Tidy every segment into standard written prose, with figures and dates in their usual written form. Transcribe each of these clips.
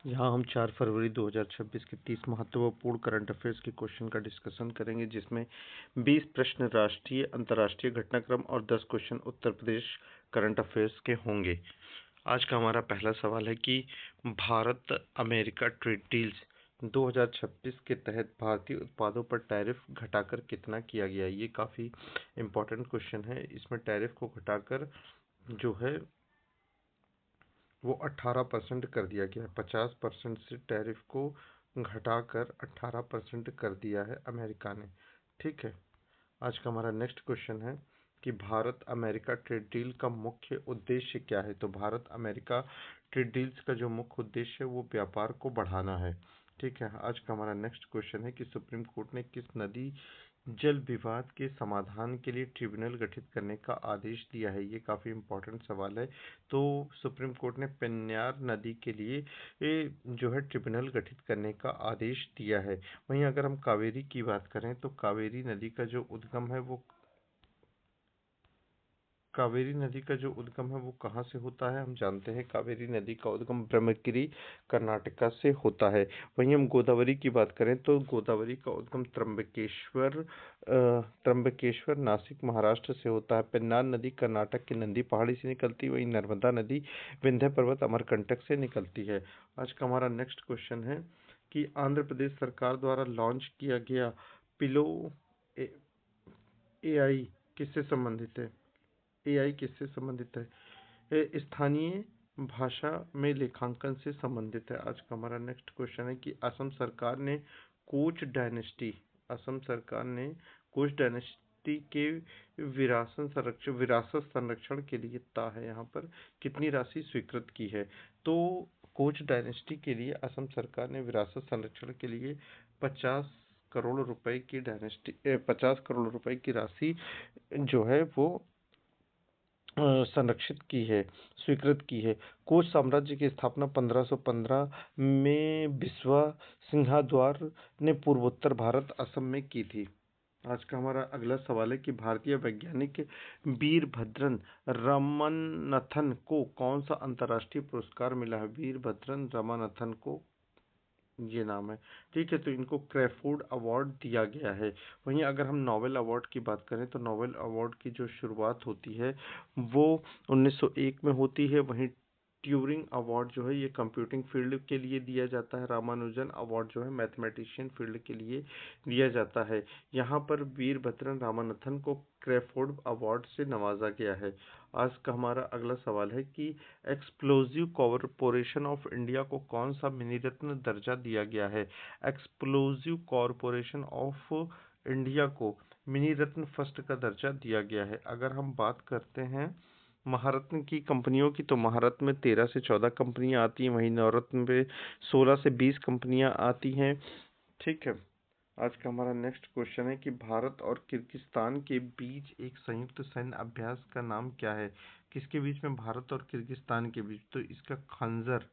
यहाँ हम 4 फरवरी 2026 के 30 महत्वपूर्ण करंट अफेयर्स के क्वेश्चन का डिस्कशन करेंगे, जिसमें 20 प्रश्न राष्ट्रीय अंतर्राष्ट्रीय घटनाक्रम और 10 question Uttar Pradesh current affairs के होंगे। आज का हमारा पहला सवाल है कि भारत अमेरिका ट्रेड डील्स 2026 के तहत भारतीय उत्पादों पर टैरिफ घटाकर कितना किया गया। ये काफ़ी इम्पोर्टेंट क्वेश्चन है। इसमें टैरिफ को घटाकर जो है वो 18% कर दिया गया है। 50% से टैरिफ को घटाकर 18% कर दिया है अमेरिका ने। ठीक है। आज का हमारा नेक्स्ट क्वेश्चन है कि भारत अमेरिका ट्रेड डील का मुख्य उद्देश्य क्या है। तो भारत अमेरिका ट्रेड डील्स का जो मुख्य उद्देश्य है वो व्यापार को बढ़ाना है। ठीक है। आज का हमारा नेक्स्ट क्वेश्चन है कि सुप्रीम कोर्ट ने किस नदी जल विवाद के समाधान के लिए ट्रिब्यूनल गठित करने का आदेश दिया है। ये काफ़ी इम्पोर्टेंट सवाल है। तो सुप्रीम कोर्ट ने पेन्नार नदी के लिए जो है ट्रिब्यूनल गठित करने का आदेश दिया है। वहीं अगर हम कावेरी की बात करें तो कावेरी नदी का जो उद्गम है वो कहाँ से होता है। हम जानते हैं कावेरी नदी का उद्गम ब्रह्मगिरी कर्नाटका से होता है। वहीं हम गोदावरी की बात करें तो गोदावरी का उद्गम त्र्यंबकेश्वर नासिक महाराष्ट्र से होता है। पेन्नार नदी कर्नाटक की नंदी पहाड़ी से निकलती है। वहीं नर्मदा नदी विंध्य पर्वत अमरकंटक से निकलती है। आज का हमारा नेक्स्ट क्वेश्चन है कि आंध्र प्रदेश सरकार द्वारा लॉन्च किया गया पिलो एआई किससे संबंधित है। एआई किससे संबंधित है। स्थानीय भाषा में लेखांकन से संबंधित है। आज का हमारा नेक्स्ट क्वेश्चन है कि असम सरकार ने कोच डायनेस्टी के विरासत संरक्षण के लिए यहाँ पर कितनी राशि स्वीकृत की है। तो कोच डायनेस्टी के लिए असम सरकार ने विरासत संरक्षण के लिए 50 करोड़ रुपए की राशि जो है वो स्वीकृत की है। कोच साम्राज्य की स्थापना 1515 में बिस्वा सिंघाद्वार ने पूर्वोत्तर भारत असम में की थी। आज का हमारा अगला सवाल है कि भारतीय वैज्ञानिक वीरभद्रन रामनाथन को कौन सा अंतर्राष्ट्रीय पुरस्कार मिला है। वीरभद्रन रामनाथन को ये नाम है। ठीक है। तो इनको क्रेफोर्ड अवार्ड दिया गया है। वहीं अगर हम नोबेल अवार्ड की बात करें तो नोबेल अवार्ड की जो शुरुआत होती है वो 1901 में होती है। वहीं ट्यूरिंग अवार्ड जो है ये कंप्यूटिंग फील्ड के लिए दिया जाता है। रामानुजन अवार्ड जो है मैथमेटिशियन फील्ड के लिए दिया जाता है। यहाँ पर वीरभद्रन रामनाथन को क्रेफोर्ड अवार्ड से नवाजा गया है। आज का हमारा अगला सवाल है कि एक्सप्लोजिव कॉरपोरेशन ऑफ इंडिया को कौन सा मिनी रत्न दर्जा दिया गया है। एक्सप्लोजिव कॉरपोरेशन ऑफ इंडिया को मिनी रत्न फर्स्ट का दर्जा दिया गया है। अगर हम बात करते हैं महारत्न की कंपनियों की तो महारत्न में 13 से 14 कंपनियां आती हैं। वहीं नवरत्न में 16 से 20 कंपनियां आती हैं। ठीक है। आज का हमारा नेक्स्ट क्वेश्चन है कि भारत और किर्गिस्तान के बीच एक संयुक्त सैन्य अभ्यास का नाम क्या है। किसके बीच में, भारत और किर्गिस्तान के बीच। तो इसका खंजर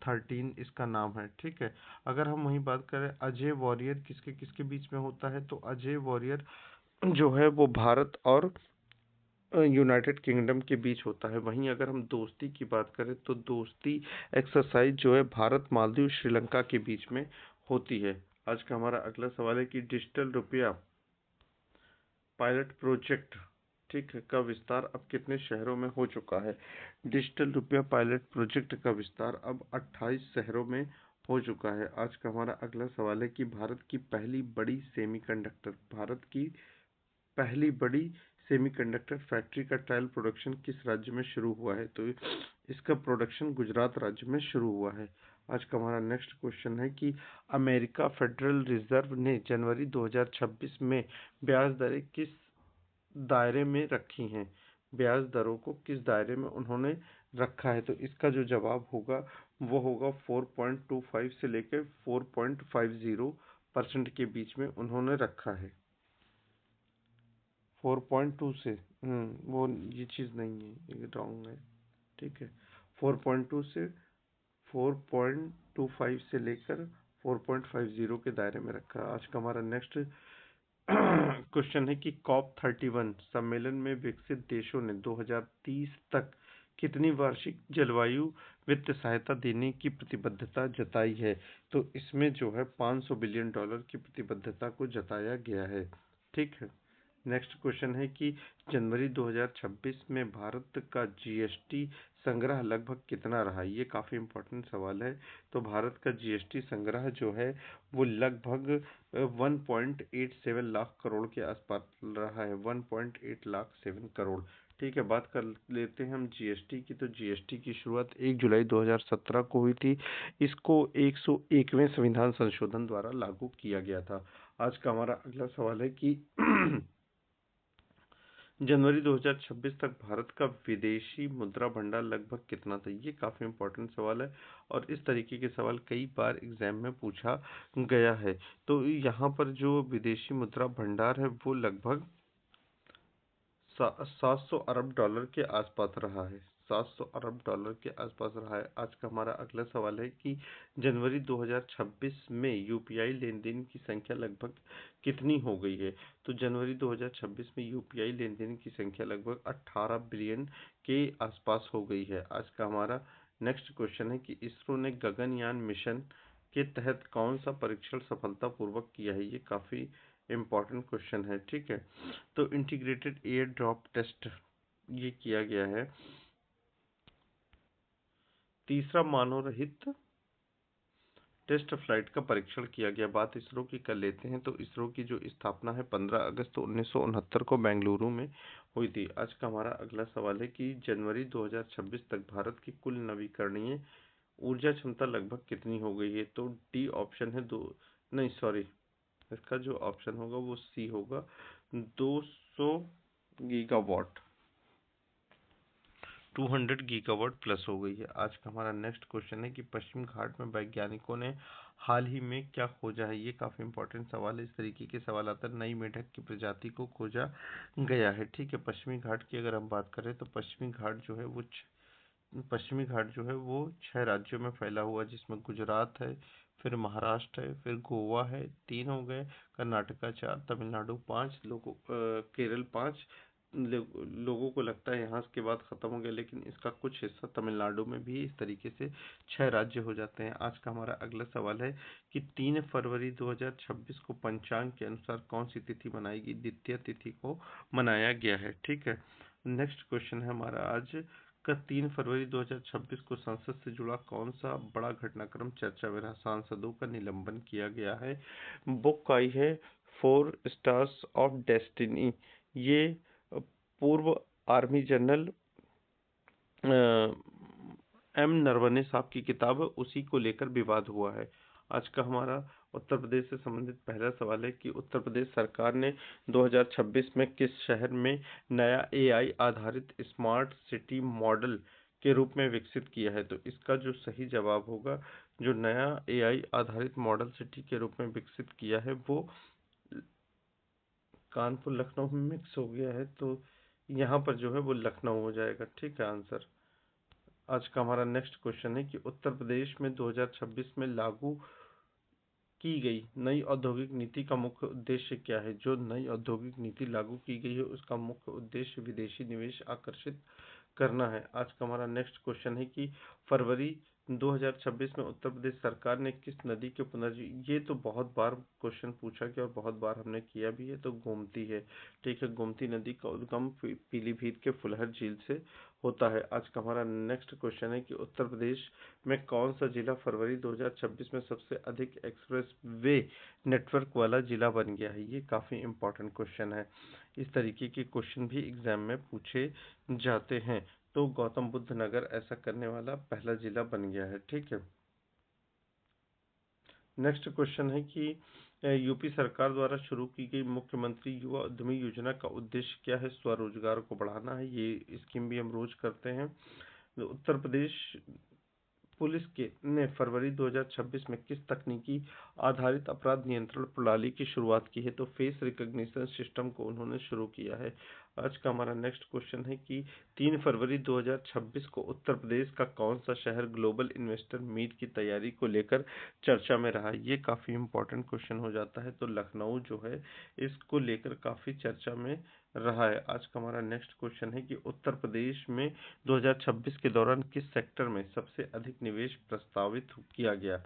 13 इसका नाम है। ठीक है। अगर हम वहीं बात करें अजय वॉरियर किसके किसके बीच में होता है तो अजय वॉरियर जो है वो भारत और यूनाइटेड किंगडम के बीच होता है। वहीं अगर हम दोस्ती की बात करें तो दोस्ती एक्सरसाइज जो है भारत मालदीव श्रीलंका के बीच में होती है। आज का हमारा अगला सवाल है कि डिजिटल रुपया पायलट प्रोजेक्ट ठीक है का विस्तार अब कितने शहरों में हो चुका है। डिजिटल रुपया पायलट प्रोजेक्ट का विस्तार अब 28 शहरों में हो चुका है। आज का हमारा अगला सवाल है कि भारत की पहली बड़ी सेमीकंडक्टर फैक्ट्री का ट्रायल प्रोडक्शन किस राज्य में शुरू हुआ है। तो इसका प्रोडक्शन गुजरात राज्य में शुरू हुआ है। आज का हमारा नेक्स्ट क्वेश्चन है कि अमेरिका फेडरल रिजर्व ने जनवरी 2026 में ब्याज दरें किस दायरे में रखी हैं। ब्याज दरों को किस दायरे में उन्होंने रखा है। तो इसका जो जवाब होगा वो होगा 4.25 से लेकर 4.50% के बीच में उन्होंने रखा है। 4.2 से वो ये चीज़ नहीं है, ये रॉन्ग है। ठीक है। 4.2 से 4.25 से लेकर 4.50 के दायरे में रखा है। आज का हमारा नेक्स्ट क्वेश्चन है कि COP31 सम्मेलन में विकसित देशों ने 2030 तक कितनी वार्षिक जलवायु वित्त सहायता देने की प्रतिबद्धता जताई है? तो इसमें जो है $500 बिलियन की प्रतिबद्धता को जताया गया है। ठीक है। नेक्स्ट क्वेश्चन है कि जनवरी 2026 में भारत का जीएसटी संग्रह लगभग कितना रहा? ये काफ़ी इम्पोर्टेंट सवाल है। तो भारत का जीएसटी संग्रह जो है वो लगभग 1.87 लाख करोड़ के आसपास रहा है। 1.8 लाख 7 करोड़। ठीक है। बात कर लेते हैं हम जीएसटी की। तो जीएसटी की शुरुआत 1 जुलाई 2017 को हुई थी। इसको 101वें संविधान संशोधन द्वारा लागू किया गया था। आज का हमारा अगला सवाल है कि जनवरी 2026 तक भारत का विदेशी मुद्रा भंडार लगभग कितना था? ये काफ़ी इम्पोर्टेंट सवाल है और इस तरीके के सवाल कई बार एग्जाम में पूछा गया है। तो यहाँ पर जो विदेशी मुद्रा भंडार है वो लगभग 700 अरब डॉलर के आसपास रहा है। 700 अरब डॉलर के आसपास रहा है। आज का हमारा अगला सवाल है कि जनवरी 2026 में यूपीआई लेन देन की संख्या लगभग कितनी हो गई है? तो जनवरी 2026 में यूपीआई लेन देन की संख्या लगभग 18 बिलियन के आसपास हो गई है। आज का हमारा नेक्स्ट क्वेश्चन है कि इसरो ने गगनयान मिशन के तहत कौन सा परीक्षण सफलतापूर्वक किया है? ये काफ़ी इम्पोर्टेंट क्वेश्चन है। ठीक है। तो इंटीग्रेटेड एयर ड्रॉप टेस्ट ये किया गया है। तीसरा मानव रहित टेस्ट फ्लाइट का परीक्षण किया गया। बात इसरो की कर लेते हैं। तो इसरो की जो स्थापना है 15 अगस्त 1969 को बेंगलुरु में हुई थी। आज का हमारा अगला सवाल है कि जनवरी 2026 तक भारत की कुल नवीकरणीय ऊर्जा क्षमता लगभग कितनी हो गई है? तो डी ऑप्शन है दो, नहीं सॉरी, इसका जो ऑप्शन होगा वो सी होगा, 200 गीगावाट, 200 गीगावाट प्लस हो गई है। आज का हमारा नेक्स्ट क्वेश्चन है कि पश्चिम घाट में वैज्ञानिकों ने हाल ही में क्या खोजा है? ये काफ़ी इंपॉर्टेंट सवाल है। इस तरीके के सवाल आता है। नई मेंढक की प्रजाति को खोजा गया है। ठीक है। पश्चिमी घाट की अगर हम बात करें तो पश्चिमी घाट जो है वो 6 राज्यों में फैला हुआ है, जिसमें गुजरात है, फिर महाराष्ट्र है, फिर गोवा है, 3 हो गए, कर्नाटका 4, तमिलनाडु 5, केरल 5। लोगों को लगता है यहाँ के बाद खत्म हो गया, लेकिन इसका कुछ हिस्सा तमिलनाडु में भी इस तरीके से 6 राज्य हो जाते हैं। आज का हमारा अगला सवाल है कि 3 फरवरी 2026 को पंचांग के अनुसार कौन सी तिथि मनाएगी? द्वितीय तिथि को मनाया गया है। ठीक है। नेक्स्ट क्वेश्चन है हमारा आज का 3 फरवरी 2026 को संसद से जुड़ा कौन सा बड़ा घटनाक्रम चर्चा में रहा? सांसदों का निलंबन किया गया है। बुक आई है 4 स्टार्स ऑफ डेस्टिनी। ये पूर्व आर्मी जनरल एम नरवणे साहब की किताब है, उसी को लेकर विवाद हुआ है। आज का हमारा उत्तर प्रदेश से संबंधित पहला सवाल है कि उत्तर प्रदेश सरकार ने 2026 में किस शहर में नया एआई आधारित स्मार्ट सिटी मॉडल के रूप में विकसित किया है? तो इसका जो सही जवाब होगा, जो नया एआई आधारित मॉडल सिटी के रूप में विकसित किया है वो कानपुर लखनऊ में मिक्स हो गया है, तो यहाँ पर जो है वो लखनऊ हो जाएगा। ठीक है आंसर। आज का हमारा नेक्स्ट क्वेश्चन है कि उत्तर प्रदेश में 2026 में लागू की गई नई औद्योगिक नीति का मुख्य उद्देश्य क्या है? जो नई औद्योगिक नीति लागू की गई है उसका मुख्य उद्देश्य विदेशी निवेश आकर्षित करना है। आज का हमारा नेक्स्ट क्वेश्चन है कि फरवरी 2026 में उत्तर प्रदेश सरकार ने किस नदी के ये तो बहुत बार क्वेश्चन पूछा गया और बहुत बार हमने किया भी है। तो गोमती है। ठीक है। गोमती नदी का उद्गम पीलीभीत के फुलहर झील से होता है। आज का हमारा नेक्स्ट क्वेश्चन है कि उत्तर प्रदेश में कौन सा जिला फरवरी 2026 में सबसे अधिक एक्सप्रेस वे नेटवर्क वाला जिला बन गया है? ये काफ़ी इंपॉर्टेंट क्वेश्चन है। इस तरीके के क्वेश्चन भी एग्जाम में पूछे जाते हैं। तो गौतम बुद्ध नगर ऐसा करने वाला पहला जिला बन गया है। ठीक है। नेक्स्ट क्वेश्चन है कि यूपी सरकार द्वारा शुरू की गई मुख्यमंत्री युवा उद्यमी योजना का उद्देश्य क्या है? स्वरोजगार को बढ़ाना है। ये स्कीम भी हम रोज करते हैं। उत्तर प्रदेश पुलिस के ने फरवरी 2026 में किस तकनीकी आधारित अपराध नियंत्रण प्रणाली की शुरुआत की है? तो फेस रिकॉग्निशन सिस्टम को उन्होंने शुरू किया है। आज का हमारा नेक्स्ट क्वेश्चन है कि 3 फरवरी 2026 को उत्तर प्रदेश का कौन सा शहर ग्लोबल इन्वेस्टर मीट की तैयारी को लेकर चर्चा में रहा? ये काफ़ी इंपॉर्टेंट क्वेश्चन हो जाता है। तो लखनऊ जो है इसको लेकर काफ़ी चर्चा में रहा है। आज का हमारा नेक्स्ट क्वेश्चन है कि उत्तर प्रदेश में 2026 के दौरान किस सेक्टर में सबसे अधिक निवेश प्रस्तावित किया गया।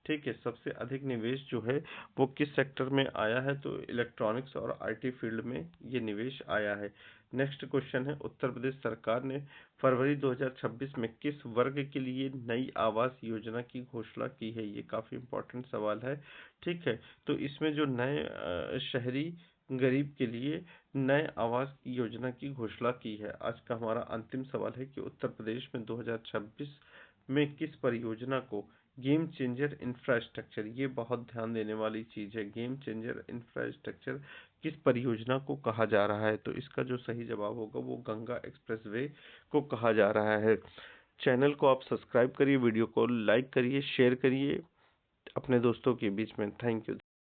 ठीक है, सबसे अधिक निवेश जो है वो किस सेक्टर में आया है, तो इलेक्ट्रॉनिक्स और आईटी फील्ड में ये निवेश आया है। नेक्स्ट क्वेश्चन है, उत्तर प्रदेश सरकार ने फरवरी 2026 में किस वर्ग के लिए नई आवास योजना की घोषणा की है। ये काफ़ी इम्पोर्टेंट सवाल है। ठीक है, तो इसमें जो नए शहरी गरीब के लिए नए आवास की योजना की घोषणा की है। आज का हमारा अंतिम सवाल है कि उत्तर प्रदेश में 2026 में किस परियोजना को गेम चेंजर इंफ्रास्ट्रक्चर, ये बहुत ध्यान देने वाली चीज़ है, गेम चेंजर इंफ्रास्ट्रक्चर किस परियोजना को कहा जा रहा है, तो इसका जो सही जवाब होगा वो गंगा एक्सप्रेसवे को कहा जा रहा है। चैनल को आप सब्सक्राइब करिए, वीडियो को लाइक करिए, शेयर करिए अपने दोस्तों के बीच में। Thank you.